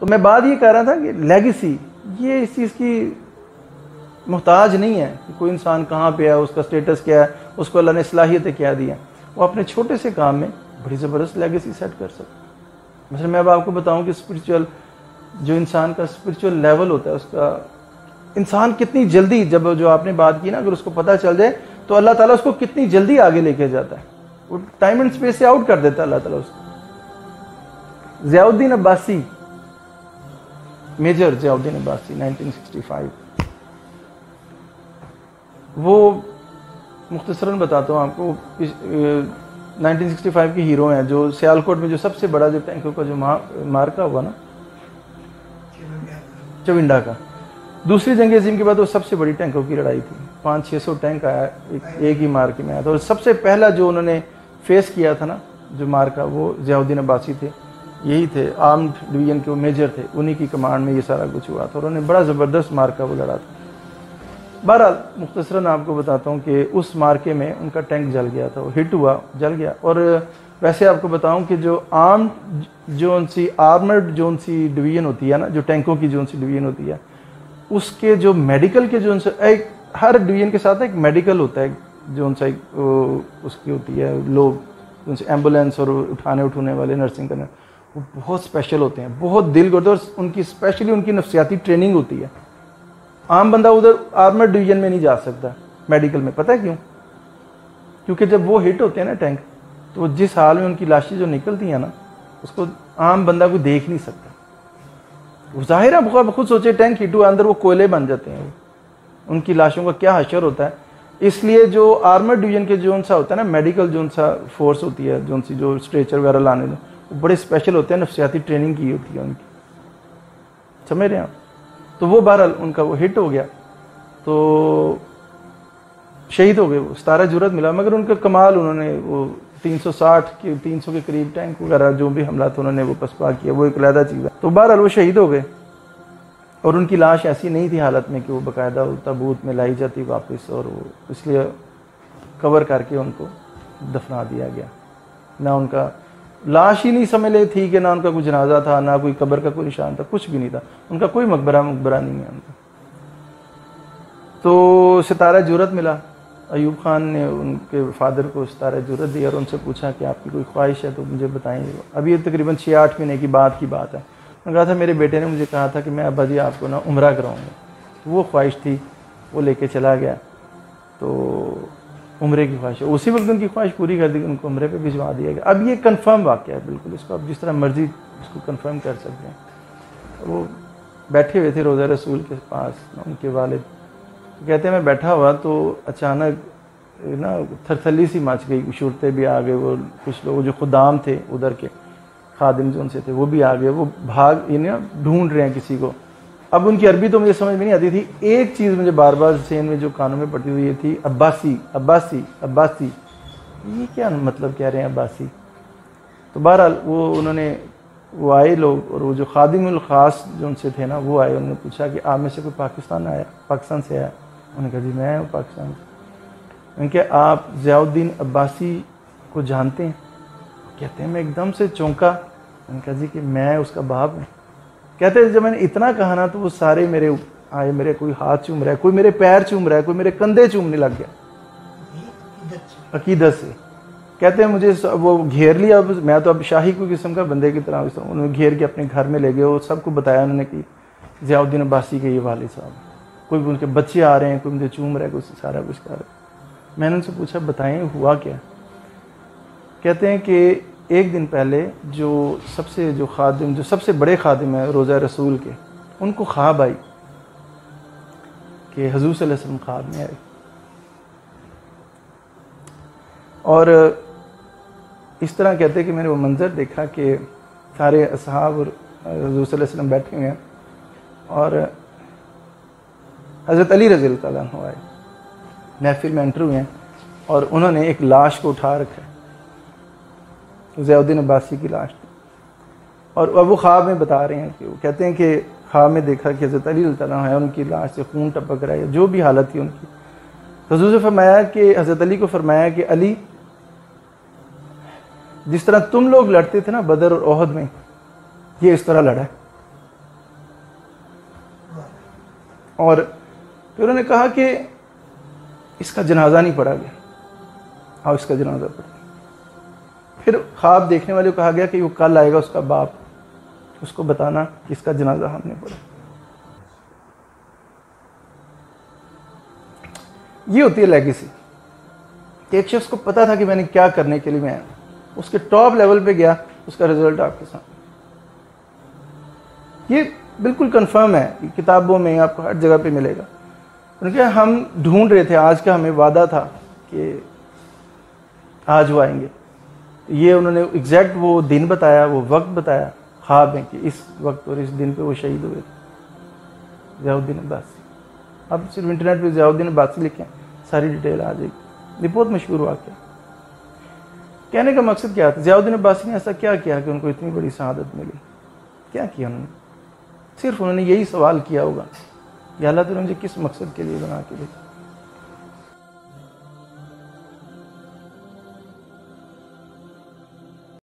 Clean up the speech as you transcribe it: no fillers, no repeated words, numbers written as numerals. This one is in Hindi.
तो मैं बात ये कह रहा था कि लेगेसी ये इस चीज़ की मोहताज नहीं है कि कोई इंसान कहाँ पे है, उसका स्टेटस क्या है, उसको अल्लाह ने सलाहियतें क्या दी हैं। वो अपने छोटे से काम में बड़ी ज़बरदस्त लेगेसी सेट कर सकता है। मतलब मैं अब आपको बताऊं कि स्पिरिचुअल जो इंसान का स्पिरिचुअल लेवल होता है, उसका इंसान कितनी जल्दी, जब जो आपने बात की ना, अगर उसको पता चल जाए तो अल्लाह ताला उसको कितनी जल्दी आगे लेके जाता है, वो टाइम एंड स्पेस से आउट कर देता है अल्लाह ताला उसको। ज़ियाउद्दीन अब्बासी, मेजर ज़ियाउद्दीन अब्बासी 1965, वो मुख्तसरन बताता हूँ आपको, 1965 के हीरो हैं जो सियालकोट में जो सबसे बड़ा जो टैंकों का जो मार्का हुआ ना, चविंडा का, दूसरी जंग अज़ीम के बाद वो सबसे बड़ी टैंकों की लड़ाई थी। 500-600 टैंक आया एक ही मार्के में आया था। और सबसे पहला जो उन्होंने फेस किया था ना जो मार्का, वो ज़ियाउद्दीन अब्बासी थे, यही थे, आर्म्ड डिवीजन के वो मेजर थे, उन्हीं की कमांड में ये सारा कुछ हुआ था। और उन्होंने बड़ा ज़बरदस्त मार्का वो लड़ा था। बहरहाल मुख्तसरन आपको बताता हूँ कि उस मार्के में उनका टैंक जल गया था, वो हिट हुआ, जल गया। और वैसे आपको बताऊँ कि जो आर्मर्ड जोन सी डिवीजन होती है ना, जो टैंकों की जोन सी डिवीजन होती है, उसके जो मेडिकल के जोन से एक हर डिवीजन के साथ एक मेडिकल होता है, जोन सा उसकी होती है, लोग जोन से एम्बुलेंस और उठाने वाले, नर्सिंग करने, वो बहुत स्पेशल होते हैं, बहुत दिल करते हैं। और उनकी स्पेशली उनकी नफ्सियाती ट्रेनिंग होती है। आम बंदा उधर आर्मर्ड डिवीजन में नहीं जा सकता मेडिकल में। पता है क्यों? क्योंकि जब वो हिट होते हैं ना टैंक, तो जिस हाल में उनकी लाशें जो निकलती हैं ना, उसको आम बंदा को देख नहीं सकता। जाहिर है, खुद सोचे टैंक हिट हुआ, अंदर वो कोयले बन जाते हैं, उनकी लाशों का क्या हशर होता है। इसलिए जो आर्मर्ड डिवीजन के जोन सा होता है ना, मेडिकल जोन सा फोर्स होती है, जोन सी जो स्ट्रेचर वगैरह लाने में, वो बड़े स्पेशल होते हैं, नफ्सियाती ट्रेनिंग की होती है उनकी, समझ रहे हैं आप। तो वो बहरहाल उनका वो हिट हो गया, तो शहीद हो गए वो, 17 जुरत मिला। मगर उनका कमाल, उन्होंने वो 300 के करीब टैंक वगैरह जो भी हमला था उन्होंने वो पसपा किया, वो एक अलहदा चीज़ है। तो बहरहाल वो शहीद हो गए। और उनकी लाश ऐसी नहीं थी हालत में कि वो बाकायदा ताबूत में लाई जाती वापस, और वो इसलिए कवर करके उनको दफना दिया गया। ना उनका लाश ही नहीं समझ ले थी कि ना उनका कोई जनाजा था, ना कोई कब्र का कोई निशान था, कुछ भी नहीं था उनका, कोई मकबरा नहीं है उनका। तो 17 जुरत मिला। अयूब खान ने उनके फादर को 17 जुरत दी और उनसे पूछा कि आपकी कोई ख्वाहिश है तो मुझे बताएंगे। अभी ये तकरीबन 6-8 महीने की बात है। उन्होंने कहा था मेरे बेटे ने मुझे कहा था कि मैं अब्बा जी आपको ना उम्रा कराऊंगा। तो वो ख्वाहिश थी, वो लेके चला गया। तो उम्रे की ख्वाहिश, उसी वक्त उनकी ख्वाहिश पूरी कर दी, उनको उम्रे पे भिजवा दिया गया। अब ये कंफर्म वाक़या है बिल्कुल, इसको आप जिस तरह मर्जी इसको कंफर्म कर सकते हैं। वो बैठे हुए थे रोज़ा रसूल के पास, उनके वालिद कहते हैं मैं बैठा हुआ तो अचानक ना थरथली सी मच गई, शुरते भी आ गए, वो कुछ लोग जो खुदाम थे उधर के खादिम जो उनसे थे वो भी आ गए, वो भाग इन्हें ढूंढ रहे हैं किसी को। अब उनकी अरबी तो मुझे समझ में नहीं आती थी। एक चीज़ मुझे बार बार ज़हन में जो कानों में पड़ी हुई ये थी, अब्बासी अब्बासी अब्बासी, ये क्या मतलब कह रहे हैं अब्बासी। तो बहरहाल वो आए लोग, और वो जो खादिमुल खास जो उनसे थे ना वो आए, उन्होंने पूछा कि आप में से कोई पाकिस्तान से आया? उन्होंने कहा जी मैं हूँ पाकिस्तान से। उन्होंने कहा आप ज़ियाउद्दीन अब्बासी को जानते हैं? कहते हैं मैं एकदम से चौंका। उन्होंने कहा जी कि मैं उसका बाप हूँ। कहते हैं जब मैंने इतना कहा ना तो वो सारे मेरे आए, मेरे कोई हाथ चूम रहा है, कोई मेरे पैर चूम रहा है, कोई मेरे कंधे चूमने लग गया अकीदत से। कहते हैं मुझे वो घेर लिया। मैं तो अब शाही कोई किस्म का बंदे की तरह, उन्होंने घेर के अपने घर में ले गए और सबको बताया उन्होंने कि ज़ियाउद्दीन अब्बासी के ये वालिद साहब, कोई उनके बच्चे आ रहे हैं, कोई मुझे चूम रहा है, कोई सारा कुछ कर रहा है। मैंने उनसे पूछा बताएं हुआ क्या? कहते हैं कि एक दिन पहले जो सबसे बड़े खादिम है रोज़ा रसूल के, उनको ख्वाब आई कि हुज़ूर सल्लल्लाहु अलैहि वसल्लम ख्वाब में आए, और इस तरह कहते हैं कि मैंने वो मंज़र देखा कि सारे असहाब और हुज़ूर सल्लल्लाहु अलैहि वसल्लम बैठे हुए हैं, और हज़रत अली रज़ी अल्लाह तआला अन्हु आए, महफिल में एंटर हुए हैं, और उन्होंने एक लाश को उठा रखा है, ज़ियाउद्दीन अब्बासी की लाश। और अब वो ख्वाब में बता रहे हैं कि वो कहते हैं कि ख्वाब में देखा कि हज़रत अली रज़ी अल्लाह तआला है, उनकी लाश से खून टपक रहा है, जो भी हालत थी उनकी। तो हुज़ूर से फरमाया कि हज़रत अली को फरमाया कि अली, जिस तरह तुम लोग लड़ते थे ना बदर और ओहद में, ये इस तरह लड़ा है, और फिर उन्होंने कहा कि इसका जनाजा नहीं पढ़ा गया, आओ इसका जनाजा पढ़ा। फिर ख्वाब देखने वाले को कहा गया कि वो कल आएगा उसका बाप, उसको बताना कि इसका जनाजा हमने पढ़ा। ये होती है लेगेसी। एक शख्स को पता था कि मैंने क्या करने के लिए मैं आया, उसके टॉप लेवल पे गया, उसका रिजल्ट आपके सामने। ये बिल्कुल कंफर्म है, किताबों में आपको हर जगह पे मिलेगा। उनके हम ढूंढ रहे थे, आज का हमें वादा था कि आज वो आएंगे। ये उन्होंने एग्जैक्ट वो दिन बताया, वो वक्त बताया ख्वाब में कि इस वक्त और इस दिन पे वो शहीद हुए थे, ज़ियाउद्दीन अब्बासी। अब सिर्फ इंटरनेट पे ज़ियाउद्दीन अब्बासी लिखें, सारी डिटेल आ जाएगी। ये बहुत मशहूर वाक़या। कहने का मकसद क्या था, ज़ियाउद्दीन अब्बासी ने ऐसा क्या किया कि उनको इतनी बड़ी शहादत मिली? क्या किया उन्होंने? सिर्फ उन्होंने यही सवाल किया होगा, या अल्लाह ताला मुझे किस मकसद के लिए बना के भेजा।